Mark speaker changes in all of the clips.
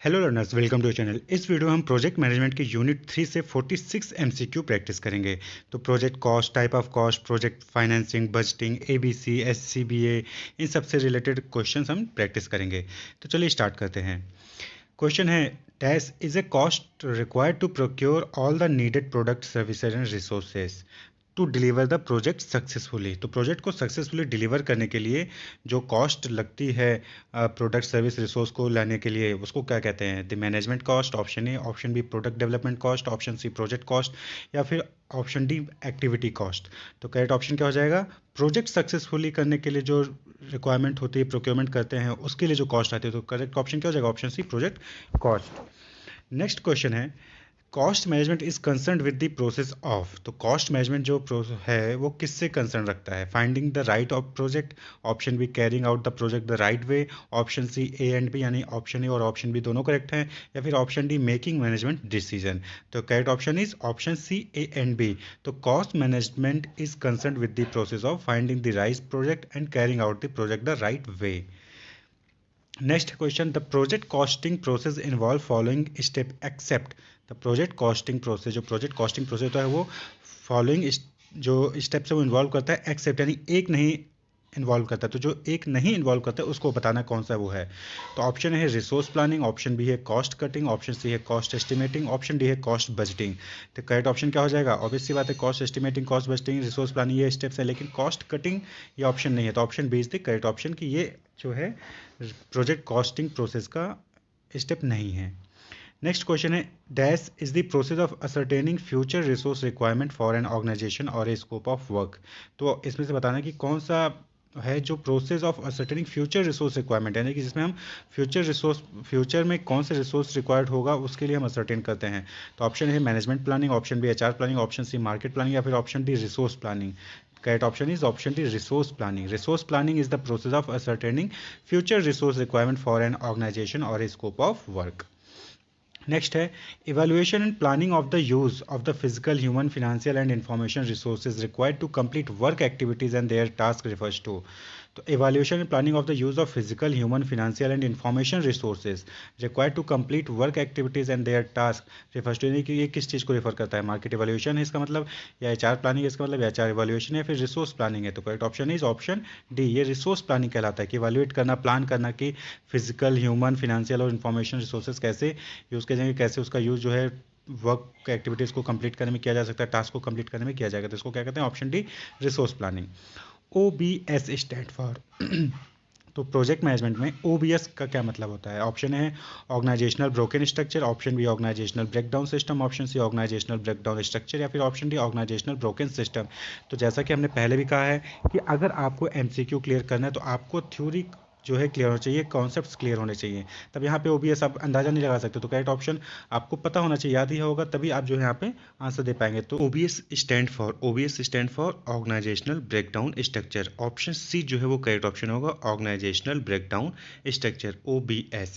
Speaker 1: Hello learners, welcome to channel. इस video में हम प्रोजेक्ट मैनेजमेंट की यूनिट 3 से 46 एमसीक्यू प्रैक्टिस करेंगे। तो project cost, type of cost, project financing, budgeting, ABC, SCBA, इन सब से रिलेटेड क्वेश्चंस हम प्रैक्टिस करेंगे। तो चलिए स्टार्ट करते हैं। क्वेश्चन है, dash is a cost required to procure all the needed product, services and resources to deliver the project successfully. तो प्रोजेक्ट को सक्सेसफुली डिलीवर करने के लिए जो कॉस्ट लगती है प्रोडक्ट, सर्विस, रिसोर्स को लाने के लिए, उसको क्या कहते हैं? The management cost, option A. Option B product development cost, option C project cost, या फिर ऑप्शन डी एक्टिविटी कॉस्ट। तो करेक्ट ऑप्शन क्या हो जाएगा? प्रोजेक्ट सक्सेसफुली करने के लिए जो रिक्वायरमेंट होती है, प्रोक्योरमेंट करते हैं, उसके लिए जो कॉस्ट आती है। तो करेक्ट ऑप्शन क्या हो जाएगा? Option C project cost. Next question है, cost management is concern with the process of. तो कॉस्ट मैनेजमेंट जो है वो किससे कंसर्न रखता है? Finding the right of project, option B carrying out the project the right way, option C A and B, यानी option A और option B दोनों करेक्ट हैं, या फिर option D making management decision. तो correct option is option C A and B. तो cost management is concern with the process of finding the right project and carrying out the project the right way. Next question, the project costing process involve following step except. The project costing process, जो project costing process होता है वो following जो step से वो involve करता है, accept यानी एक नहीं इन्वॉल्व करता है। तो जो एक नहीं इन्वॉल्व करता है उसको बताना कौन सा वो है। तो ऑप्शन है रिसोर्स प्लानिंग, ऑप्शन बी है कॉस्ट कटिंग, ऑप्शन सी है कॉस्ट एस्टिमेटिंग, ऑप्शन डी है कॉस्ट बजटिंग। तो करेक्ट ऑप्शन क्या हो जाएगा? ऑब्वियस सी बात है, cost estimating, cost budgeting, resource planning, ये स्टेप्स है, लेकिन कॉस्ट कटिंग ये ऑप्शन नहीं है। तो option B is the correct option कि ये जो है प्रोजेक्ट कॉस्टिंग प्रोसेस का स्टेप नहीं है। नेक्स्ट क्वेश्चन है, dash is the process of ascertaining future resource requirement for an organisation और ए स्कोप ऑफ वर्क। तो इसमें से बताना कि कौन सा है जो process of ascertaining future resource requirement, यानी कि जिसमें हम फ्यूचर में कौन से रिसोर्स रिक्वायर्ड होगा उसके लिए हम असरटेन करते हैं। तो ऑप्शन है management planning, option B HR planning, option C market planning, या फिर option D resource planning. Correct option is option D, resource planning. Resource planning is the process of ascertaining future resource requirement for an organization or a scope of work. Next है, evaluation and planning of the use of the physical, human, financial and information resources required to complete work activities and their task refers to. तो evaluation and planning of the use of physical, human, financial and information resources required to complete work activities and their task refers to, यानी कि ये किस चीज़ को refer करता है? Market evaluation है इसका मतलब, या एचआर प्लानिंग है इसका मतलब, या एचआर इवेल्युएशन है, फिर रिसोर्स प्लानिंग है। तो correct option is option D, ये रिसोर्स प्लानिंग कहलाता है कि इवेल्युएट करना, प्लान करना कि फिजिकल, ह्यूमन, फिनेंशियल और इंफॉर्मेशन रिसोर्सेज कैसे यूज़ किए जाएंगे, कैसे उसका यूज़ जो है वर्क एक्टिविटीज़ को कंप्लीट करने में किया जा सकता है, टास्क को कंप्लीट करने में किया जाएगा। तो इसको क्या कहते हैं? Option D, resource planning. OBS stand for तो प्रोजेक्ट मैनेजमेंट में OBS का क्या मतलब होता है? ऑप्शन है organisational broken structure, option B organisational breakdown system, option C organisational breakdown structure, या फिर option D organisational broken system. तो जैसा कि हमने पहले भी कहा है कि अगर आपको MCQ क्लियर करना है तो आपको थ्योरी जो है क्लियर होना चाहिए, कॉन्सेप्ट्स क्लियर होने चाहिए, तब यहाँ पे OBS आप अंदाजा नहीं लगा सकते। तो करेक्ट ऑप्शन आपको पता होना चाहिए, याद ही होगा, तभी आप जो है यहाँ पे आंसर दे पाएंगे। तो OBS stand for organisational breakdown structure. Option C जो है वो करेक्ट ऑप्शन होगा, organisational breakdown structure, OBS।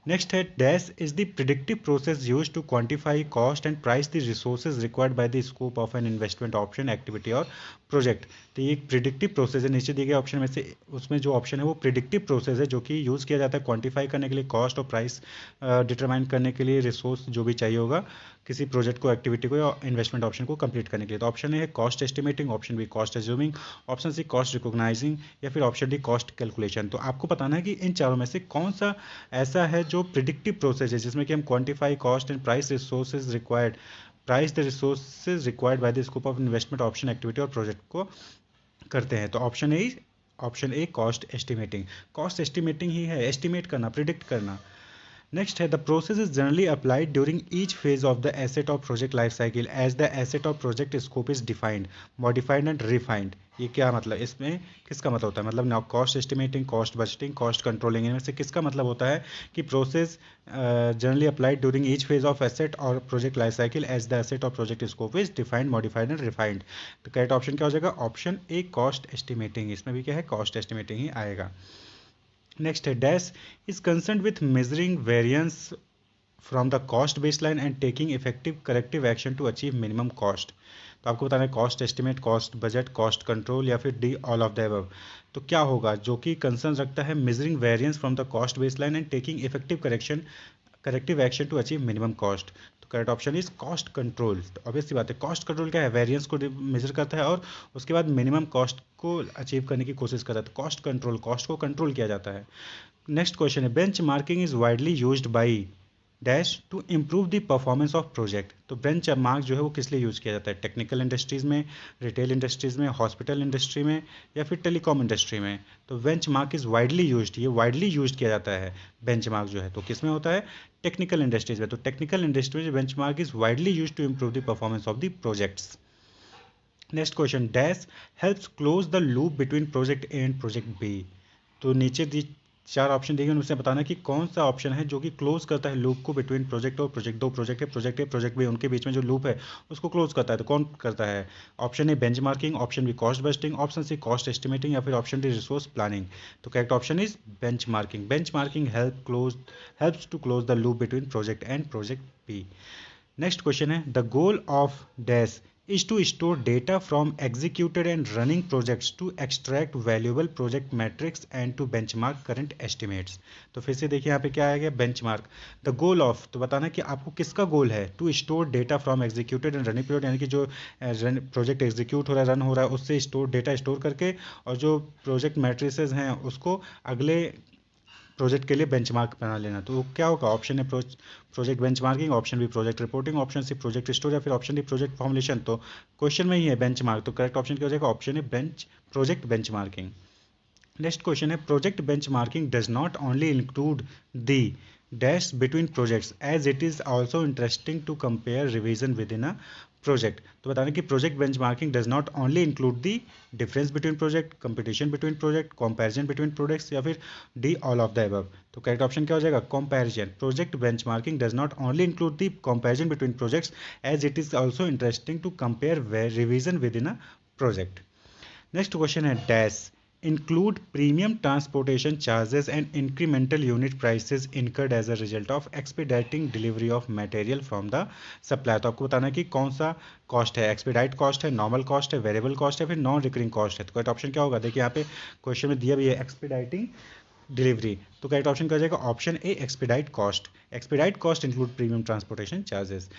Speaker 1: Next है, dash is the predictive process use to quantify cost and price the resources required by the scope of an investment, option, activity और project. तो ये एक predictive process है, नीचे दिए गए ऑप्शन में से उसमें जो ऑप्शन है वो प्रिडिक्टिव प्रोसेस है, जो कि यूज़ किया जाता है क्वांटिफाई करने के लिए, कॉस्ट और प्राइस डिटरमाइन करने के लिए, रिसोर्स जो भी चाहिए होगा किसी प्रोजेक्ट को, एक्टिविटी को या इन्वेस्टमेंट ऑप्शन को कंप्लीट करने के लिए। तो ऑप्शन है cost estimating, option B cost assuming, option C cost recognising, या फिर ऑप्शन डी कॉस्ट कैलकुलेशन। तो आपको बताना है कि इन चारों में से कौन सा ऐसा है जो प्रिडिक्टिव प्रोसेस है, जिसमें कि हम quantify cost and price resources required, price the resources required by the scope of investment, option, activity और प्रोजेक्ट को करते हैं। तो option A cost estimating. Cost estimating ही है, एस्टिमेट करना, प्रिडिक्ट करना। नेक्स्ट है, the process is generally applied during each phase of the asset of project life cycle as the asset of project scope is defined, modified and refined. ये क्या मतलब, इसमें किसका मतलब होता है? मतलब cost estimating, cost budgeting, cost controlling, इनमें से किसका मतलब होता है कि process generally applied during each phase of asset और project life cycle as the asset of project scope is defined, modified and refined. तो करेक्ट ऑप्शन क्या हो जाएगा? Option A cost estimating. इसमें भी क्या है? कॉस्ट एस्टिमेटिंग ही आएगा। नेक्स्ट है, dash is concern with measuring variance from the cost baseline and taking effective corrective action to achieve minimum cost. तो आपको बताना है cost estimate, cost budget, cost control, या फिर D all of the above. तो क्या होगा जो कि कंसर्न रखता है measuring variance from the cost baseline and taking effective correction corrective action to achieve minimum cost. तो correct option is cost control. तो ऑब्वियसली बात है, कॉस्ट कंट्रोल क्या है, वेरिएंस को मेजर करता है और उसके बाद मिनिमम कॉस्ट को अचीव करने की कोशिश करता है। तो कॉस्ट कंट्रोल, कॉस्ट को कंट्रोल किया जाता है। नेक्स्ट क्वेश्चन है, benchmarking is widely used by dash to improve the performance of project. तो बेंच मार्क जो है वो किस लिए यूज़ किया जाता है, टेक्निकल इंडस्ट्रीज़ में, रिटेल इंडस्ट्रीज़ में, हॉस्पिटल इंडस्ट्री में या फिर टेलीकॉम इंडस्ट्री में। तो benchmark is widely used, ये वाइडली यूज किया जाता है बेंच मार्क जो है, तो किस में होता है, टेक्निकल इंडस्ट्रीज में। तो टेक्निकल इंडस्ट्री में benchmark is widely use to improve the performance of the projects. Next question, dash helps close the loop between project A and project B. तो नीचे दी चार ऑप्शन दिए उनसे बताना कि कौन सा ऑप्शन है जो कि क्लोज करता है लूप को बिटवीन प्रोजेक्ट और प्रोजेक्ट। दो प्रोजेक्ट है, प्रोजेक्ट ए प्रोजेक्ट बी, उनके बीच में जो लूप है उसको क्लोज करता है, तो कौन करता है। Option A benchmarking, option B cost busting, option C cost estimating या फिर ऑप्शन डी रिसोर्स प्लानिंग। तो correct option is benchmarking. Benchmarking helps to close the loop between project and project B. Next question है, the goal of dash is to store data from executed and running projects to extract valuable project metrics and to benchmark current estimates। तो फिर से देखिए यहाँ पे क्या आएगा, benchmark. The goal of, तो बताना कि आपको किसका गोल है, to store data from executed and running project, यानी कि जो प्रोजेक्ट एग्जीक्यूट हो रहा है, रन हो रहा है, उससे स्टोर डेटा स्टोर करके और जो प्रोजेक्ट मैट्रिसेस हैं उसको अगले प्रोजेक्ट के लिए बेंचमार्क बना लेना। तो क्या होगा, ऑप्शन है project benchmarking, option B project reporting, option C project store या फिर ऑप्शन डी प्रोजेक्ट फॉर्मुलेशन। तो क्वेश्चन में ही है बेंचमार्क, तो करेक्ट ऑप्शन क्या हो जाएगा, ऑप्शन है प्रोजेक्ट बेंचमार्किंग। नेक्स्ट क्वेश्चन है, project benchmarking does not only include the dash between projects as it is also interesting to compare revision within a project. तो बताने कि project benchmarking does not only include the difference between project, competition between project, comparison between projects या फिर D all of the above. तो correct option क्या हो जाएगा, comparison. Project benchmarking does not only include the comparison between projects as it is also interesting to compare revision within a project. Next question है, dash include premium transportation charges and incremental unit prices incurred as a result of expediting delivery of material from the supplier। तो आपको बताना है कि कौन सा cost है, expedite cost है, नॉर्मल कॉस्ट है, वेरिएबल कॉस्ट है, फिर नॉन रिकरिंग कॉस्ट है। तो करेक्ट ऑप्शन क्या होगा, देखिए यहाँ पे क्वेश्चन में दिया भी है एक्सपीडाइटिंग डिलीवरी। तो करेक्ट ऑप्शन क्या हो जाएगा, ऑप्शन ए expedite cost. Expedite cost include premium transportation charges.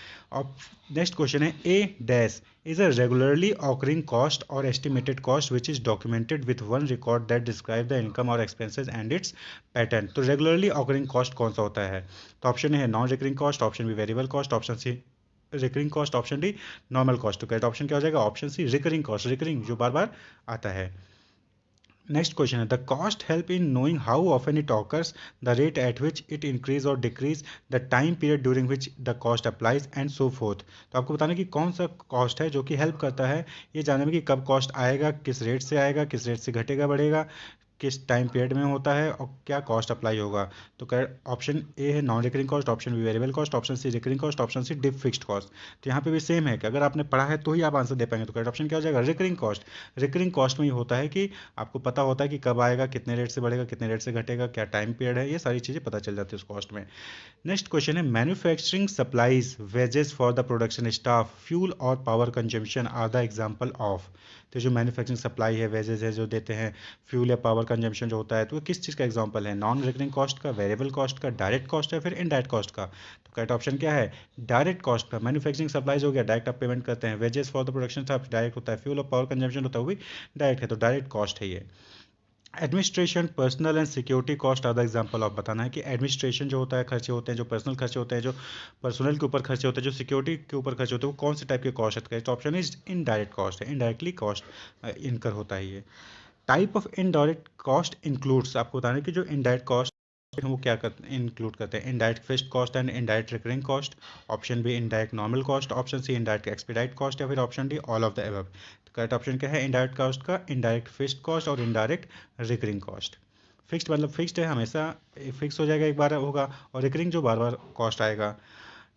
Speaker 1: Next question है, ए dash is a regularly occurring cost or estimated cost which is documented with one record that describe the income or expenses and its pattern। तो regularly occurring cost कौन सा होता है, तो option है non recurring cost, option B variable cost, option C recurring cost, option D normal cost. तो correct option क्या हो जाएगा, option C recurring cost, recurring जो बार बार आता है। नेक्स्ट क्वेश्चन है, the cost help in knowing how often it occurs, the rate at which it increase और decrease, the time period during which the cost applies and so forth. तो आपको बताना कि कौन सा कॉस्ट है जो कि हेल्प करता है ये जानने में कि कब कॉस्ट आएगा, किस रेट से आएगा, किस रेट से घटेगा बढ़ेगा, किस टाइम पीरियड में होता है और क्या कॉस्ट अप्लाई होगा। तो ऑप्शन ए है non recurring cost, option B variable cost, option C recurring cost, option C dip fixed cost. तो यहाँ पे भी सेम है कि अगर आपने पढ़ा है तो ही आप आंसर दे पाएंगे। तो करेक्ट ऑप्शन क्या हो जाएगा, रिकरिंग कॉस्ट। रिकरिंग कॉस्ट में ये होता है कि आपको पता होता है कि कब आएगा, कितने रेट से बढ़ेगा, कितने रेट से घटेगा, क्या टाइम पीरियड है, ये सारी चीज़ें पता चल जाती है उस कॉस्ट में। नेक्स्ट क्वेश्चन है, manufacturing supplies wages for the production staff, fuel और power consumption are the example of. तो जो मैन्युफैक्चरिंग सप्लाई है, वेजेस है जो देते हैं, फ्यूल या पावर कंजम्पशन जो होता है, तो किस चीज़ का एग्जांपल है, नॉन रिकरिंग कॉस्ट का, वेरिएबल कॉस्ट का, डायरेक्ट कॉस्ट है, फिर इनडायरेक्ट कॉस्ट का। तो करेक्ट ऑप्शन क्या है, डायरेक्ट कॉस्ट का। मैन्युफैक्चरिंग सप्लाईज हो गया, डायरेक्ट आप पेमेंट करते हैं, wages for the production staff direct होता है, फ्यूल और पावर कंजम्पशन होता है वो भी डायरेक्ट है, तो डायरेक्ट कॉस्ट है ये। Administration, personal and security cost are the example of. बताना है कि एडमिनिस्ट्रेशन जो होता है, खर्चे होते हैं, जो पर्सनल खर्चे होते हैं, जो पर्सनल के ऊपर खर्चे होते हैं, जो सिक्योरिटी के ऊपर खर्चे होते हैं, वो कौन से टाइप के कॉस्ट है। तो ऑप्शन इज इनडायरेक्ट कॉस्ट है, इनडायरेक्टली कॉस्ट इनकर होता है ये। Type of indirect cost includes, आपको बताना है कि जो इनडायरेक्ट कॉस्ट वो क्या करते इंक्लूड करते हैं, indirect fixed cost and indirect recurring cost, option B indirect normal cost, option C indirect expedite cost या फिर option D all of the above. तो करेक्ट ऑप्शन क्या है, इनडायरेक्ट कॉस्ट का इनडायरेक्ट फिक्स्ड कॉस्ट और indirect recurring cost. Fixed मतलब fixed है, हमेशा फिक्स हो जाएगा, एक बार होगा, और रिकरिंग जो बार बार कॉस्ट आएगा।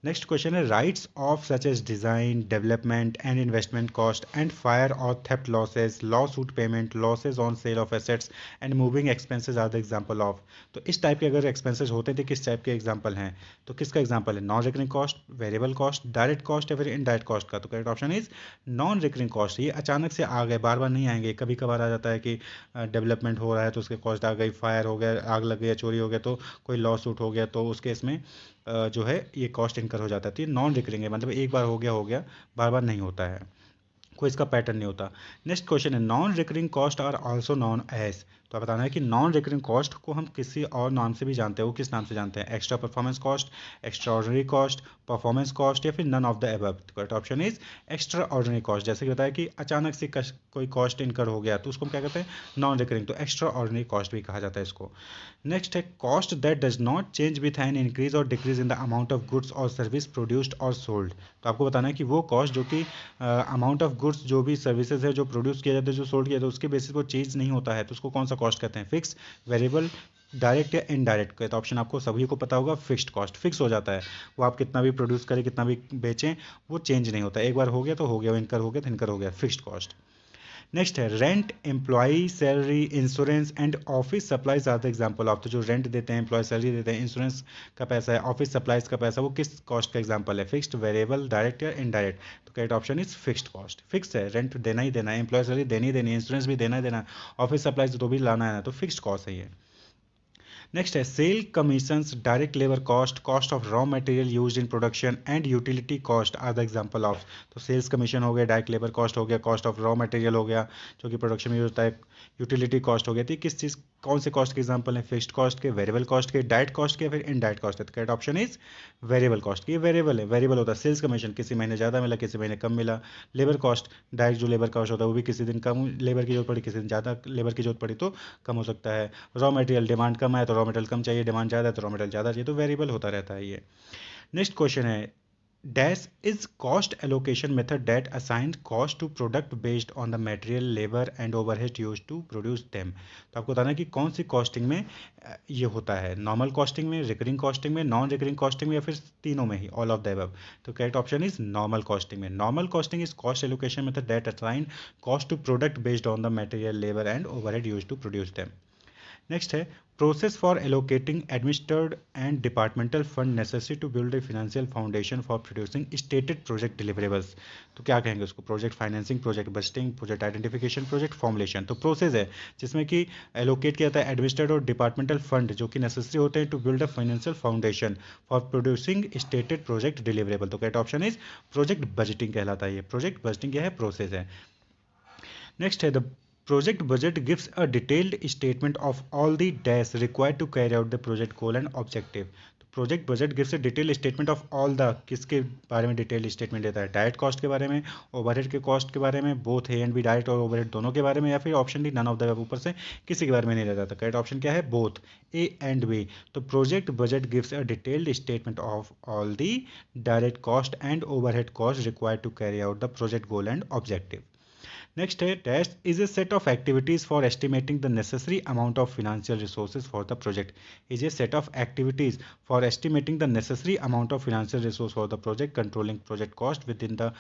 Speaker 1: नेक्स्ट क्वेश्चन है rights of such as design development and investment cost and fire और theft losses lawsuit payment losses on sale of assets and moving expenses are the example of. तो इस type के अगर expenses होते थे किस type के example हैं, तो किसका एग्जांपल है non recurring cost, variable cost, direct cost या फिर इनडायरेक्ट कॉस्ट का। तो correct option is non recurring cost. ये अचानक से आ गए, बार बार नहीं आएंगे, कभी कभार आ जाता है कि डेवलपमेंट हो रहा है तो उसके कॉस्ट आ गई, फायर हो गया, आग लग गई या चोरी हो गया तो कोई लॉ सूट हो गया तो उसके इसमें जो है ये कॉस्ट इनकर हो जाता है। तो ये नॉन रिकरिंग है, मतलब एक बार हो गया, बार बार नहीं होता है, कोई इसका पैटर्न नहीं होता। नेक्स्ट क्वेश्चन है non recurring cost are also known as. तो बताना है कि नॉन रिकरिंग कॉस्ट को हम किसी और नाम से भी जानते हैं, वो किस नाम से जानते हैं, extra performance cost, extraordinary cost, performance cost या फिर none of the above. Correct option is extraordinary cost. जैसे कि बताया कि अचानक से कोई कॉस्ट इनकर हो गया तो उसको हम क्या कहते हैं नॉन रिकरिंग, तो एक्स्ट्रा ऑर्डिनरी कॉस्ट भी कहा जाता है इसको। नेक्स्ट है cost that does not change with an increase और decrease in the amount of goods और सर्विस प्रोड्यूस्ड और सोल्ड। तो आपको बताना है कि वो कॉस्ट जो कि अमाउंट ऑफ गुड्स जो भी सर्विसेज है जो प्रोड्यूस किया जाता है जो सोल्ड किया जाता है उसके बेसिस पर चेंज नहीं होता है, तो उसको कौन सा कॉस्ट कहते हैं, फिक्स, वेरिएबल, डायरेक्ट या इनडायरेक्ट का। तो ऑप्शन आपको सभी को पता होगा, फिक्स्ड कॉस्ट फिक्स हो जाता है, वो आप कितना भी प्रोड्यूस करें कितना भी बेचें वो चेंज नहीं होता, एक बार हो गया तो हो गया, इनकर हो गया तो इनकर हो गया, फिक्स्ड कॉस्ट। नेक्स्ट है rent, employee salary, insurance and office supplies are the example of. तो जो रेंट देते हैं, एम्प्लॉय सैलरी देते हैं, इंश्योरेंस का पैसा है, ऑफिस सप्लाईज का पैसा, वो किस कॉस्ट का एग्जांपल है, फिक्स्ड, वेरिएबल, डायरेक्ट या इनडायरेक्ट। तो correct option is fixed cost. Fix है, रेंट देना ही देना है, एम्प्लॉय सैलरी देनी ही देनी है, इंश्योरेंस भी देना ही देना है, ऑफिस सप्लाईज तो भी लाना है ना, तो फिक्स्ड कॉस्ट है ये। नेक्स्ट है sale commissions, direct labour cost, cost of raw material used in production and utility cost are the example of. तो सेल्स कमीशन हो गया, डायरेक्ट लेबर कॉस्ट हो गया, कॉस्ट ऑफ रॉ मटेरियल हो गया जो कि प्रोडक्शन में यूज होता है, यूटिलिटी कॉस्ट हो गया। थी किस चीज़ कौन से कॉस्ट के एग्जांपल हैं, फिक्स्ड कॉस्ट के, वेरिएबल कॉस्ट के, डायरेक्ट कॉस्ट के, फिर इनडायरेक्ट कॉस्ट है। तो correct option is variable cost की। वेरिएबल है, वेरिएबल होता है सेल्स कमीशन, किसी महीने ज़्यादा मिला किसी महीने कम मिला। लेबर कॉस्ट, डायरेक्ट जो लेबर कॉस्ट होता है वो भी किसी दिन कम लेबर की जरूरत पड़ी किसी दिन ज़्यादा लेबर की जरूरत पड़ी तो कम हो सकता है। रॉ मटेरियल डिमांड कम है तो रॉ मटेरियल कम चाहिए, डिमांड ज़्यादा है तो रॉ मटेरियल ज़्यादा चाहिए, तो वेरिएबल होता रहता है ये। नेक्स्ट क्वेश्चन है dash is cost allocation method that assign cost to product based on the material labour and overhead use to produce them. तो आपको बताना है कि कौन सी कॉस्टिंग में ये होता है, नॉर्मल कॉस्टिंग में, रिकरिंग कॉस्टिंग में, नॉन रिकरिंग कॉस्टिंग में या फिर तीनों में ही, ऑल ऑफ द अबव। तो correct option is normal costing में। Normal costing is cost allocation method that assign cost to product based on the material labour and overhead use to produce them. Next है process for allocating administrated and departmental fund necessary to build a financial foundation for producing stated project deliverables. तो क्या कहेंगे उसको, project financing, project budgeting, project identification, project formulation. तो process है जिसमें कि allocate किया जाता है एडमिनिस्ट्रेटेड और डिपार्टमेंटल फंड जो कि नेसेसरी होते हैं to build a financial foundation for producing stated project deliverable. तो correct option is project budgeting कहलाता है ये। प्रोजेक्ट बजटिंग क्या है, प्रोसेस है। नेक्स्ट है the project budget gives a detailed statement of all the dash required to carry out the project goal and objective. तो project budget gives a detail statement of all the, किसके बारे में detail statement देता है, direct cost के बारे में, overhead के कॉस्ट के बारे में, both A and B, direct और ओवरहेड दोनों के बारे में, या फिर option D none of the, ऊपर से किसी के बारे में नहीं रहता था। करेक्ट ऑप्शन क्या है, बोथ ए एंड बी। तो project budget gives a detailed statement of all the direct cost and overhead cost required to carry out the project goal and objective. Next है dash is a set of activities for estimating the necessary amount of financial resources for the project. Is a set of activities for estimating the necessary amount of financial resource for the project, controlling project cost within the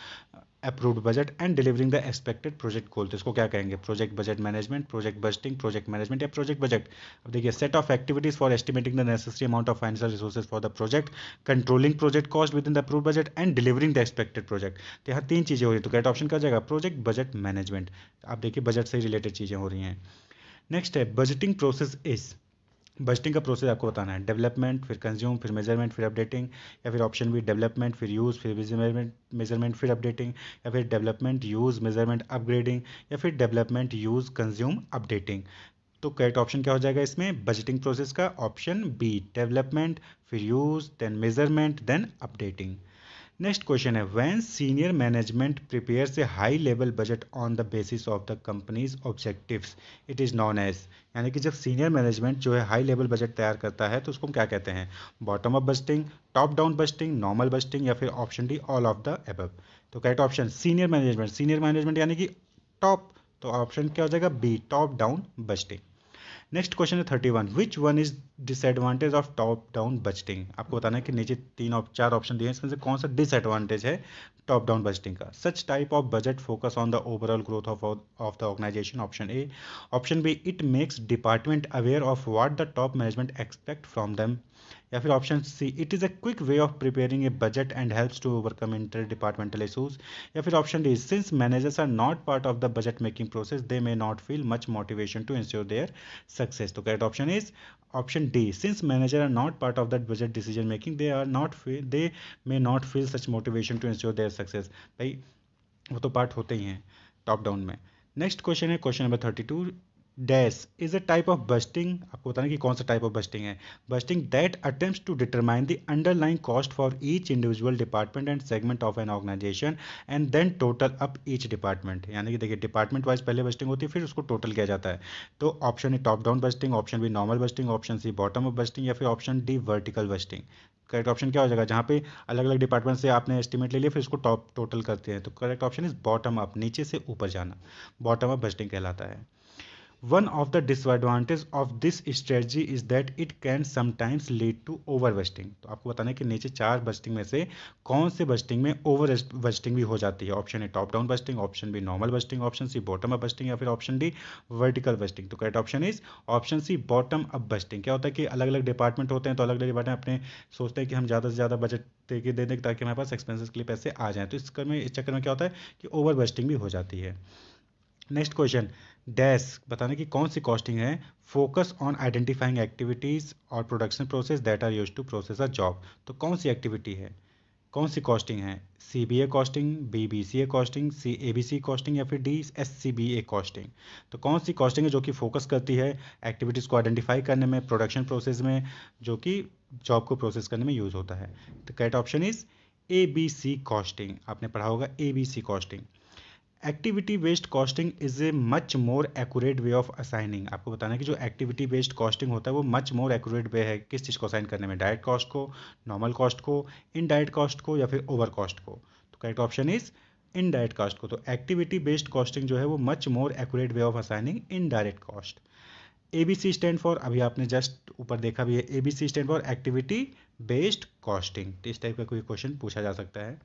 Speaker 1: approved budget and delivering the expected project goal. तो इसको क्या कहेंगे, project budget management, project budgeting, project management या project budget. अब देखिए set of activities for estimating the necessary amount of financial resources for the project, controlling project cost with in the approved budget and delivering the expected project. तो यहाँ तीन चीजें हो रही है, तो करेक्ट ऑप्शन क्या जाएगा, प्रोजेक्ट बजट मैनेजमेंट। आप देखिए बजट से रिलेटेड चीजें हो रही हैं। नेक्स्ट है बजटिंग प्रोसेस इज, बजटिंग का प्रोसेस आपको बताना है, डेवलपमेंट, फिर कंज्यूम, फिर मेजरमेंट, फिर अपडेटिंग, या फिर ऑप्शन बी डेवलपमेंट फिर यूज़ फिर मेजरमेंट फिर अपडेटिंग, या फिर डेवलपमेंट यूज़ मेजरमेंट अपग्रेडिंग, या फिर डेवलपमेंट यूज़ कंज्यूम अपडेटिंग। तो करेक्ट ऑप्शन क्या हो जाएगा इसमें बजटिंग प्रोसेस का, ऑप्शन बी डेवलपमेंट फिर use then measurement then updating. Next question है when senior management prepares a high level budget on the basis of the company's objectives it is known as. यानी कि जब senior management जो है high level budget तैयार करता है तो उसको हम क्या कहते हैं, bottom up budgeting, top down budgeting, normal budgeting, या फिर option D all of the above. तो correct option senior management, senior management यानी कि टॉप, तो ऑप्शन क्या हो जाएगा B top down budgeting. Next question है 31, which one is disadvantage of top down budgeting. आपको बताना है कि नीचे चार ऑप्शन दिए हैं, इसमें से कौन सा डिसएडवांटेज है टॉप डाउन बजटिंग का। Such type of budget focus on the overall growth of the organisation, option A. Option B, it makes department aware of what the top management expect from them. या फिर option C, it is a quick way of preparing a budget and helps to overcome interdepartmental issues. या फिर option D, since managers are not part of the budget making process they may not feel much motivation to ensure their success. तो correct option is option D, since manager are not part of that budget decision making they may not feel such motivation to ensure their success. भाई वो तो part होते ही हैं top down में। Next question है question number 32, dash is a type of busting. आपको बताना कि कौन सा टाइप ऑफ बस्टिंग है। Busting that attempts to determine the underlying cost for each individual department and segment of an organisation and then total up each department. यानी कि देखिए department wise पहले बस्टिंग होती है, फिर उसको टोटल किया जाता है। तो option A top down budgeting, option B normal budgeting, option C bottom up budgeting, या फिर option D vertical budgeting. Correct option क्या हो जाएगा, जहाँ पे अलग अलग डिपार्टमेंट से आपने एस्टिमेट ले लिया फिर उसको टॉप टोटल करते हैं। तो correct option is bottom up, नीचे से ऊपर जाना, बॉटम अप बस्टिंग कहलाता है। One of the disadvantages of this strategy is that it can sometimes lead to overbusting। तो आपको बताना है कि नीचे चार बस्टिंग में से कौन से बस्टिंग में ओवर बस्टिंग भी हो जाती है। Option A top down budgeting, option B normal budgeting, option C bottom up budgeting, या फिर ऑप्शन डी वर्टिकल बस्टिंग। तो correct option is option C bottom up budgeting. क्या होता है कि अलग अलग डिपार्टमेंट होते हैं, तो अलग अलग डिपार्टमेंट अपने सोचते हैं कि हम ज़्यादा से ज़्यादा बजट दे दें ताकि हमारे पास एक्सपेंसेस के लिए पैसे आ जाएँ। तो इस चक्कर में क्या होता है कि ओवर बस्टिंग भी हो जाती है। नेक्स्ट क्वेश्चन, डैश बताने की कौन सी कॉस्टिंग है। फोकस ऑन आइडेंटिफाइंग एक्टिविटीज और production process that are used to process a job. तो कौन सी एक्टिविटी है, कौन सी कॉस्टिंग है। C B A costing, B B C A costing, C A B C costing, या फिर D S C B A costing. तो कौन सी कॉस्टिंग है जो कि फोकस करती है एक्टिविटीज़ को आइडेंटिफाई करने में, प्रोडक्शन प्रोसेस में, जो कि जॉब को प्रोसेस करने में यूज़ होता है। तो correct option is A B C costing. आपने पढ़ा होगा A B C costing. Activity based costing is a much more accurate way of assigning. आपको बताना है कि जो एक्टिविटी बेस्ड कॉस्टिंग होता है वो मच मोर एक्यूरेट वे है किस चीज़ को असाइन करने में, डायरेक्ट कॉस्ट को, नॉर्मल कॉस्ट को, इनडायरेक्ट कॉस्ट को, या फिर ओवर कॉस्ट को। तो correct option is indirect cost को। तो एक्टिविटी बेस्ड कॉस्टिंग जो है वो much more accurate way of assigning indirect cost. A B C stand for, अभी आपने जस्ट ऊपर देखा भी है, A B C stand for activity based costing. इस टाइप का कोई क्वेश्चन पूछा जा सकता है।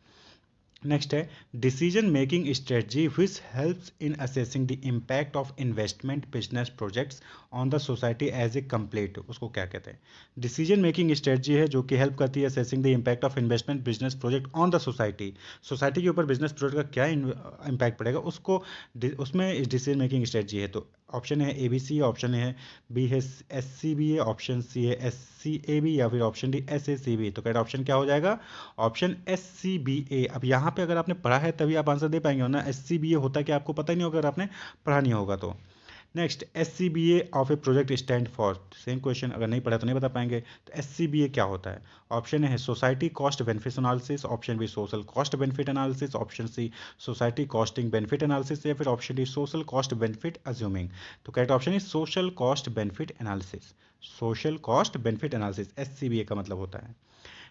Speaker 1: नेक्स्ट है decision making strategy which helps in assessing the impact of investment business projects on the society as a complete. उसको क्या कहते हैं। डिसीजन मेकिंग स्ट्रेटजी है जो कि हेल्प करती है assessing the impact of investment business project on the society. Society के ऊपर बिजनेस प्रोजेक्ट का क्या इम्पैक्ट पड़ेगा उसको, उसमें डिसीजन मेकिंग स्ट्रेटजी है। तो ऑप्शन है ए बी सी, ऑप्शन है बी है S C B A, option C है एस सी ए बी, या फिर option D S A C B. तो करेक्ट ऑप्शन क्या हो जाएगा, option S C B A. अब यहाँ पे अगर आपने पढ़ा है तभी आप आंसर दे पाएंगे, वरना एस सी बी ए होता है कि आपको पता ही नहीं होगा अगर आपने पढ़ा नहीं होगा तो। Next, S C B A of a project stand for, same question, अगर नहीं पढ़ा तो नहीं बता पाएंगे। तो एस सी बी ए क्या होता है। ऑप्शन है society cost benefit analysis, option B social cost benefit analysis, option C society costing benefit analysis, या फिर option D social cost benefit assuming. तो करेक्ट ऑप्शन है social cost benefit analysis. Social cost benefit analysis S C B A का मतलब होता है।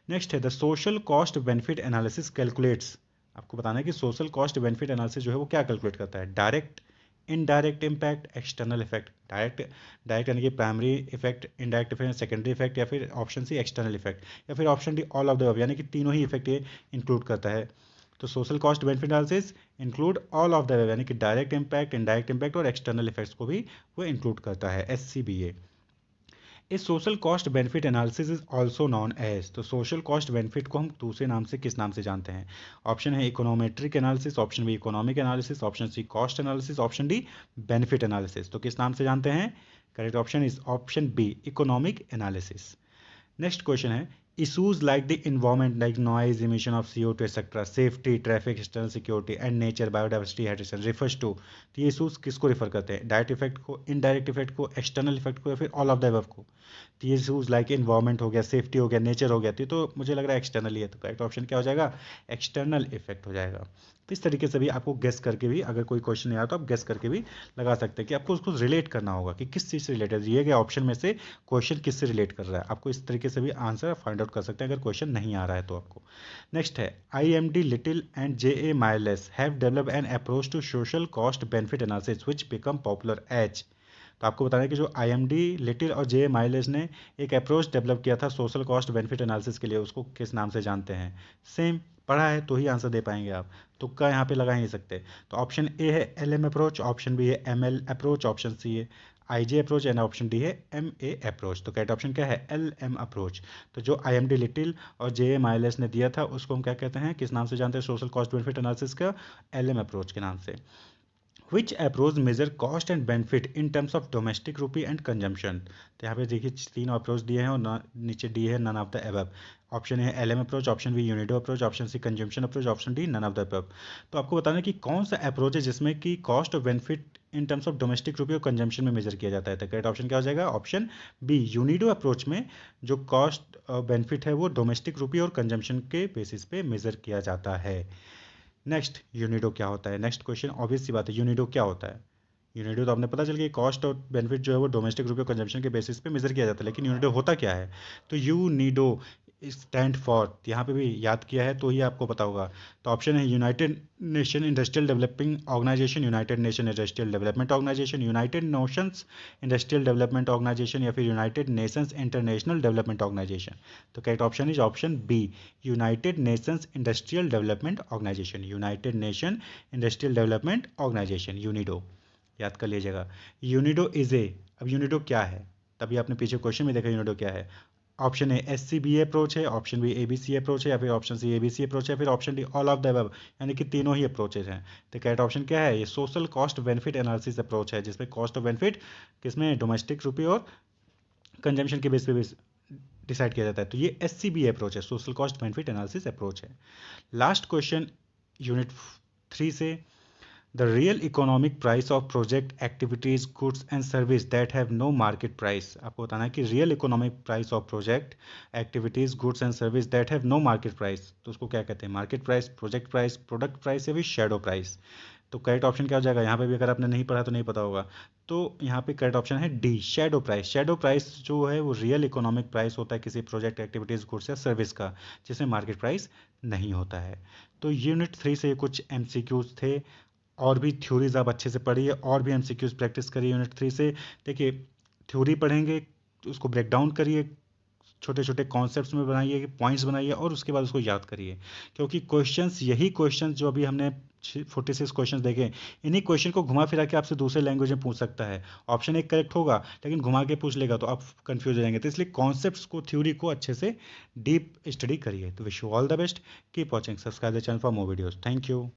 Speaker 1: Next है the social cost benefit analysis calculates. आपको बताना है कि सोशल कॉस्ट बेनिफिट एनालिसिस जो है वो क्या कैलकुलेट करता है। Direct, indirect impact, external effect. Direct, direct यानी कि primary effect, indirect effect secondary effect, या फिर ऑप्शन सी एक्सटर्नल इफेक्ट, या फिर option D all of the above, यानी कि तीनों ही इफेक्ट ये इंक्लूड करता है। तो social cost benefit analysis include all of the above, यानी कि डायरेक्ट इम्पैक्ट, इनडायरेक्ट इम्पैक्ट और एक्सटर्नल इफेक्ट्स को भी वो इंक्लूड करता है एस सी बी ए। इस social cost benefit analysis is also known as. तो सोशल कॉस्ट बेनिफिट को हम दूसरे नाम से किस नाम से जानते हैं। ऑप्शन है econometric analysis, option B economic analysis, option C cost analysis, option D benefit analysis. तो किस नाम से जानते हैं। Correct option is option B economic analysis. Next question है issues like the environment like noise, emission of CO2 etcetera, safety, traffic, external security and nature, biodiversity, hydration refers to. तो ये issues किसको रिफर करते हैं, direct effect को, indirect effect को, external effect को, या फिर ऑल ऑफ द अबव को। तो ये इशूज लाइक इन्वायरमेंट हो गया, सेफ्टी हो गया, नेचर हो गया, तो मुझे लग रहा है एक्सटर्नल ही है। तो करेक्ट ऑप्शन क्या हो जाएगा, एक्सटर्नल इफेक्ट हो जाएगा। तो इस तरीके से भी आपको गेस करके भी, अगर कोई क्वेश्चन नहीं आया तो आप गेस करके भी लगा सकते हैं कि आपको उसको रिलेट करना होगा कि किस चीज़ से रिलेटेड, दिए गए ऑप्शन में से क्वेश्चन किससे रिलेट कर रहा है। आपको इस तरीके से भी आंसर फाइंड आउट कर सकते हैं अगर क्वेश्चन नहीं आ रहा है तो आपको। नेक्स्ट है IMD little and JA Mirrlees have develop an approach to social cost benefit analysis which become popular as. तो आपको बताना है कि जो IMD लिटिल और जे माइलेज ने एक अप्रोच डेवलप किया था सोशल कॉस्ट बेनिफिट एनालिसिस के लिए, उसको किस नाम से जानते हैं? सेम पढ़ा है तो ही आंसर दे पाएंगे आप, तुक्का यहाँ पे लगा ही नहीं सकते। तो ऑप्शन ए है LM अप्रोच, ऑप्शन बी है ML अप्रोच, ऑप्शन सी है IG approach and option D है MA अप्रोच। तो करेक्ट ऑप्शन क्या है? LM approach. तो जो IMD लिटिल और जे माइलेज ने दिया था उसको हम क्या कहते हैं, किस नाम से जानते हैं सोशल कॉस्ट बेनिफिट एनालिसिस का? LM अप्रोच के नाम से। Which approach measure cost and benefit in terms of domestic rupee and consumption? तो यहाँ पे देखिए तीन अप्रोच दिए हैं और नीचे डी है none of the above. Option है LM approach, option B UNIDO approach, option C consumption approach, option D none of the above. तो आपको बताना है कि कौन सा अप्रोच है जिसमें कि कॉस्ट और benefit in terms of domestic रूपी और कंजम्पशन में मेजर किया जाता है। तो करेक्ट ऑप्शन क्या हो जाएगा? ऑप्शन बी यूनिडो अप्रोच में जो कॉस्ट और बेनिफिट है वो डोमेस्टिक रूपी और कंजम्पशन के बेसिस पे मेजर किया जाता है। नेक्स्ट, यूनिडो क्या होता है? नेक्स्ट क्वेश्चन ऑब्वियस सी बात है, यूनिडो क्या होता है? यूनिडो तो आपने पता चल गया, कॉस्ट और बेनिफिट जो है वो डोमेस्टिक रूपी कंजम्पशन के बेसिस पे मेजर किया जाता है, लेकिन यूनिडो होता क्या है? तो यूनिडो स्टैंड फॉर, यहाँ पे भी याद किया है तो ही आपको पता होगा। तो ऑप्शन है united nation industrial developing organisation, united nation industrial development organisation, united nations industrial development organisation या फिर united nations international development organisation. तो correct option is option B united nations industrial development organisation, united nation industrial development organisation, UNIDO. याद कर लीजिएगा। UNIDO is a, अब UNIDO क्या है? तभी आपने पीछे क्वेश्चन में देखा यूनिडो क्या है। ऑप्शन ए SCBA अप्रोच है, ऑप्शन बी ABC अप्रोच है, या फिर ऑप्शन सी ABC अप्रोच है, या फिर option D all of the above, यानी कि तीनों ही अप्रोचेज हैं। तो करेक्ट ऑप्शन क्या है? ये social cost benefit analysis approach है, जिसमें कॉस्ट ऑफ बेनिफिट किसमें डोमेस्टिक रूपी और कंजम्पशन के बेस पे डिसाइड किया जाता है। तो ये SCBA अप्रोच है, social cost benefit analysis approach है। लास्ट क्वेश्चन यूनिट 3 से, the real economic price of project activities goods and service that have no market price। आपको बताना है कि real economic price of project activities goods and service that have no market price, तो उसको क्या कहते हैं? Market price, project price, product price या फिर शेडो प्राइस। तो करेक्ट ऑप्शन क्या हो जाएगा? यहाँ पे भी अगर आपने नहीं पढ़ा तो नहीं पता होगा, तो यहाँ पे करेक्ट ऑप्शन है D shadow price. Shadow price जो है वो रियल इकोनॉमिक प्राइस होता है किसी प्रोजेक्ट एक्टिविटीज गुड्स या सर्विस का, जिसमें मार्केट प्राइस नहीं होता है। तो यूनिट 3 से कुछ MCQs थे, और भी थ्योरीज आप अच्छे से पढ़िए और भी MCQs प्रैक्टिस करिए यूनिट 3 से। देखिए थ्योरी पढ़ेंगे उसको ब्रेक डाउन करिए, छोटे छोटे कॉन्सेप्ट्स में बनाइए, पॉइंट्स बनाइए और उसके बाद उसको याद करिए, क्योंकि क्वेश्चंस यही क्वेश्चंस जो अभी हमने 46 क्वेश्चंस देखे, इन्हीं क्वेश्चन को घुमा फिरा के आपसे दूसरे लैंग्वेज में पूछ सकता है। ऑप्शन एक करेक्ट होगा लेकिन घुमा के पूछ लेगा तो आप कंफ्यूज हो जाएंगे। तो इसलिए कॉन्सेप्ट्स को, थ्योरी को अच्छे से डीप स्टडी करिए। तो wish you all the best, keep watching, subscribe the channel for more videos. Thank you.